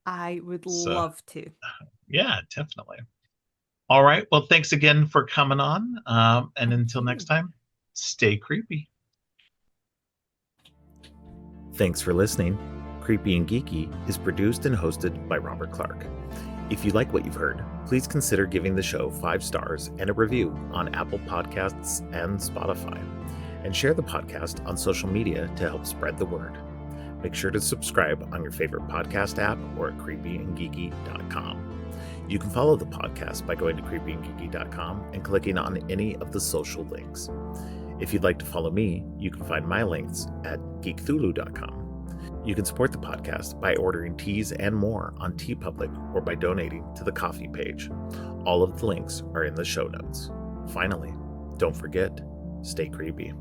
I would So love to. yeah, definitely. All right. Well, thanks again for coming on. And Thank until next you. time, stay creepy. Thanks for listening. Creepy and Geeky is produced and hosted by Robert Clark. If you like what you've heard, please consider giving the show 5 stars and a review on Apple Podcasts and Spotify. And share the podcast on social media to help spread the word. Make sure to subscribe on your favorite podcast app or at creepyandgeeky.com. You can follow the podcast by going to creepyandgeeky.com and clicking on any of the social links. If you'd like to follow me, you can find my links at geekthulu.com. You can support the podcast by ordering teas and more on TeePublic or by donating to the Ko-fi page. All of the links are in the show notes. Finally, don't forget, stay creepy.